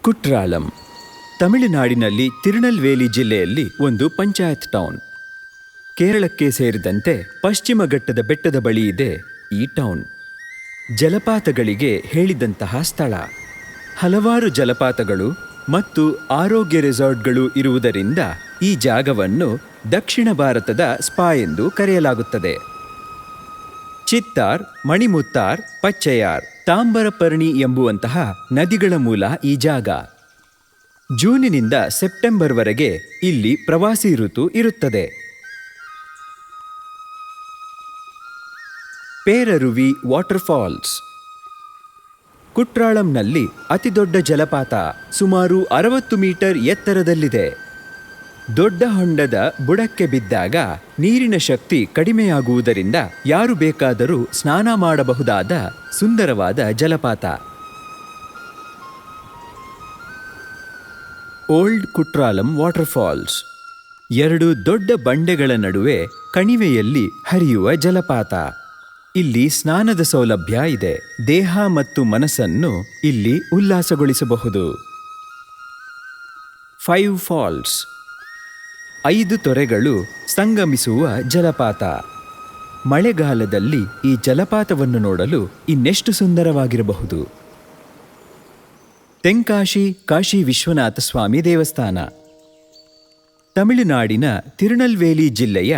ಕುಟ್ರಾಳಂ ತಮಿಳುನಾಡಿನಲ್ಲಿ ತಿರುನಲ್ವೇಲಿ ಜಿಲ್ಲೆಯಲ್ಲಿ ಒಂದು ಪಂಚಾಯತ್ ಟೌನ್. ಕೇರಳಕ್ಕೆ ಸೇರಿದಂತೆ ಪಶ್ಚಿಮ ಘಟ್ಟದ ಬೆಟ್ಟದ ಬಳಿ ಇದೆ ಈ ಟೌನ್. ಜಲಪಾತಗಳಿಗೆ ಹೇಳಿದಂತಹ ಸ್ಥಳ. ಹಲವಾರು ಜಲಪಾತಗಳು ಮತ್ತು ಆರೋಗ್ಯ ರೆಸಾರ್ಟ್ಗಳು ಇರುವುದರಿಂದ ಈ ಜಾಗವನ್ನು ದಕ್ಷಿಣ ಭಾರತದ ಸ್ಪಾ ಎಂದು ಕರೆಯಲಾಗುತ್ತದೆ. ಚಿತ್ತಾರ್, ಮಣಿಮುತ್ತಾರ್, ಪಚ್ಚಯಾರ್, ತಾಂಬರಪರ್ಣಿ ಎಂಬುವಂತಹ ನದಿಗಳ ಮೂಲ ಈ ಜಾಗ. ಜೂನಿನಿಂದ ಸೆಪ್ಟೆಂಬರ್ವರೆಗೆ ಇಲ್ಲಿ ಪ್ರವಾಸಿ ಋತು ಇರುತ್ತದೆ. ಪೇರರುವಿ ವಾಟರ್ಫಾಲ್ಸ್ ಕುಟ್ರಾಳಂನಲ್ಲಿ ಅತಿದೊಡ್ಡ ಜಲಪಾತ, ಸುಮಾರು 60 ಮೀಟರ್ ಎತ್ತರದಲ್ಲಿದೆ. ದೊಡ್ಡ ಹೊಂಡದ ಬುಡಕ್ಕೆ ಬಿದ್ದಾಗ ನೀರಿನ ಶಕ್ತಿ ಕಡಿಮೆಯಾಗುವುದರಿಂದ ಯಾರು ಬೇಕಾದರೂ ಸ್ನಾನ ಮಾಡಬಹುದಾದ ಸುಂದರವಾದ ಜಲಪಾತ. ಓಲ್ಡ್ ಕುಟ್ರಾಳಂ ವಾಟರ್ಫಾಲ್ಸ್ 2 ದೊಡ್ಡ ಬಂಡೆಗಳ ನಡುವೆ ಕಣಿವೆಯಲ್ಲಿ ಹರಿಯುವ ಜಲಪಾತ. ಇಲ್ಲಿ ಸ್ನಾನದ ಸೌಲಭ್ಯ ಇದೆ. ದೇಹ ಮತ್ತು ಮನಸ್ಸನ್ನು ಇಲ್ಲಿ ಉಲ್ಲಾಸಗೊಳಿಸಬಹುದು. 5 ಫಾಲ್ಸ್ 5 ತೊರೆಗಳು ಸಂಗಮಿಸುವ ಜಲಪಾತ. ಮಳೆಗಾಲದಲ್ಲಿ ಈ ಜಲಪಾತವನ್ನು ನೋಡಲು ಇನ್ನೆಷ್ಟು ಸುಂದರವಾಗಿರಬಹುದು. ತೆಂಕಾಶಿ ಕಾಶಿ ವಿಶ್ವನಾಥ ಸ್ವಾಮಿ ದೇವಸ್ಥಾನ ತಮಿಳುನಾಡಿನ ತಿರುನಲ್ವೇಲಿ ಜಿಲ್ಲೆಯ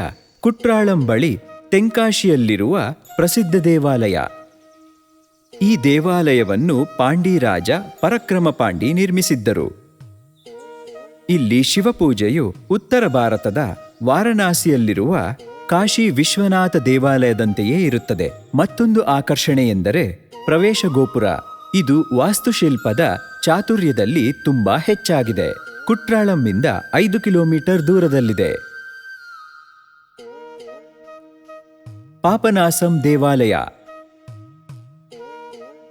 ಕುಟ್ರಾಳಂ ಬಳಿ ತೆಂಕಾಶಿಯಲ್ಲಿರುವ ಪ್ರಸಿದ್ಧ ದೇವಾಲಯ. ಈ ದೇವಾಲಯವನ್ನು ಪಾಂಡಿರಾಜ ಪರಕ್ರಮ ಪಾಂಡಿ ನಿರ್ಮಿಸಿದ್ದರು. ಇಲ್ಲಿ ಶಿವಪೂಜೆಯು ಉತ್ತರ ಭಾರತದ ವಾರಣಾಸಿಯಲ್ಲಿರುವ ಕಾಶಿ ವಿಶ್ವನಾಥ ದೇವಾಲಯದಂತೆಯೇ ಇರುತ್ತದೆ. ಮತ್ತೊಂದು ಆಕರ್ಷಣೆ ಎಂದರೆ ಪ್ರವೇಶ ಗೋಪುರ. ಇದು ವಾಸ್ತುಶಿಲ್ಪದ ಚಾತುರ್ಯದಲ್ಲಿ ತುಂಬಾ ಹೆಚ್ಚಾಗಿದೆ. ಕುಟ್ರಾಳಂನಿಂದ 5 ಕಿಲೋಮೀಟರ್ ದೂರದಲ್ಲಿದೆ. ಪಾಪನಾಸಂ ದೇವಾಲಯ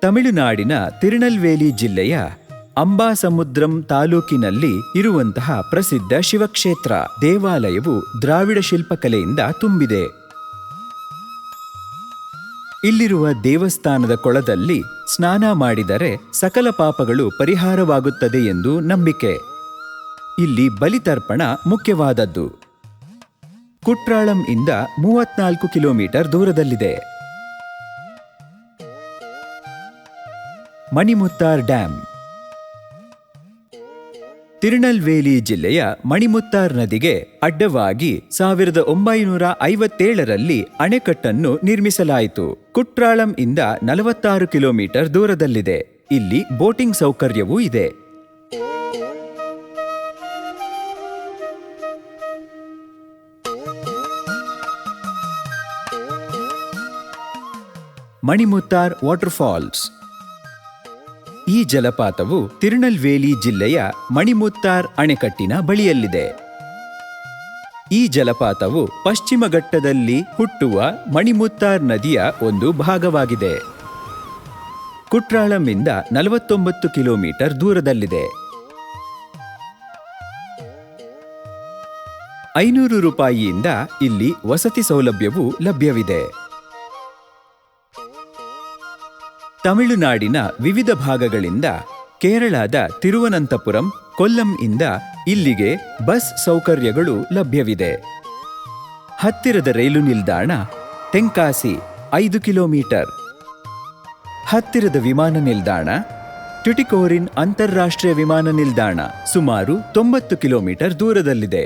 ತಮಿಳುನಾಡಿನ ತಿರುನಲ್ವೇಲಿ ಜಿಲ್ಲೆಯ ಅಂಬಾಸಮುದ್ರಂ ತಾಲೂಕಿನಲ್ಲಿ ಇರುವಂತಹ ಪ್ರಸಿದ್ಧ ಶಿವಕ್ಷೇತ್ರ. ದೇವಾಲಯವು ದ್ರಾವಿಡ ಶಿಲ್ಪಕಲೆಯಿಂದ ತುಂಬಿದೆ. ಇಲ್ಲಿರುವ ದೇವಸ್ಥಾನದ ಕೊಳದಲ್ಲಿ ಸ್ನಾನ ಮಾಡಿದರೆ ಸಕಲ ಪಾಪಗಳು ಪರಿಹಾರವಾಗುತ್ತದೆ ಎಂದು ನಂಬಿಕೆ. ಇಲ್ಲಿ ಬಲಿತರ್ಪಣ ಮುಖ್ಯವಾದದ್ದು. ಕುಟ್ರಾಳಂ ಇಂದ 34 ಕಿಲೋಮೀಟರ್ ದೂರದಲ್ಲಿದೆ. ಮಣಿಮುತ್ತಾರ್ ಡ್ಯಾಂ ತಿರುನಲ್ವೇಲಿ ಜಿಲ್ಲೆಯ ಮಣಿಮುತ್ತಾರ್ ನದಿಗೆ ಅಡ್ಡವಾಗಿ 1957ರಲ್ಲಿ ಅಣೆಕಟ್ಟನ್ನು ನಿರ್ಮಿಸಲಾಯಿತು. ಕುಟ್ರಾಳಂ ಇಂದ 46 ಕಿಲೋಮೀಟರ್ ದೂರದಲ್ಲಿದೆ. ಇಲ್ಲಿ ಬೋಟಿಂಗ್ ಸೌಕರ್ಯವೂ ಇದೆ. ಮಣಿಮುತ್ತಾರ್ ವಾಟರ್ಫಾಲ್ಸ್ ಈ ಜಲಪಾತವು ತಿರುನಲ್ವೇಲಿ ಜಿಲ್ಲೆಯ ಮಣಿಮುತ್ತಾರ್ ಅಣೆಕಟ್ಟಿನ ಬಳಿಯಲ್ಲಿದೆ. ಈ ಜಲಪಾತವು ಪಶ್ಚಿಮ ಘಟ್ಟದಲ್ಲಿ ಹುಟ್ಟುವ ಮಣಿಮುತ್ತಾರ್ ನದಿಯ ಒಂದು ಭಾಗವಾಗಿದೆ. ಕುಟ್ರಾಳಂನಿಂದ 49 ಕಿಲೋಮೀಟರ್ ದೂರದಲ್ಲಿದೆ. 500 ರೂಪಾಯಿಯಿಂದ ಇಲ್ಲಿ ವಸತಿ ಸೌಲಭ್ಯವೂ ಲಭ್ಯವಿದೆ. ತಮಿಳುನಾಡಿನ ವಿವಿಧ ಭಾಗಗಳಿಂದ ಕೇರಳದ ತಿರುವನಂತಪುರಂ, ಕೊಲ್ಲಂ ಇಂದ ಇಲ್ಲಿಗೆ ಬಸ್ ಸೌಕರ್ಯಗಳು ಲಭ್ಯವಿದೆ. ಹತ್ತಿರದ ರೈಲು ನಿಲ್ದಾಣ ತೆಂಕಾಸಿ 5 ಕಿಲೋಮೀಟರ್. ಹತ್ತಿರದ ವಿಮಾನ ನಿಲ್ದಾಣ ಟ್ಯುಟಿಕೋರಿನ್ ಅಂತಾರಾಷ್ಟ್ರೀಯ ವಿಮಾನ ನಿಲ್ದಾಣ ಸುಮಾರು 90 ಕಿಲೋಮೀಟರ್ ದೂರದಲ್ಲಿದೆ.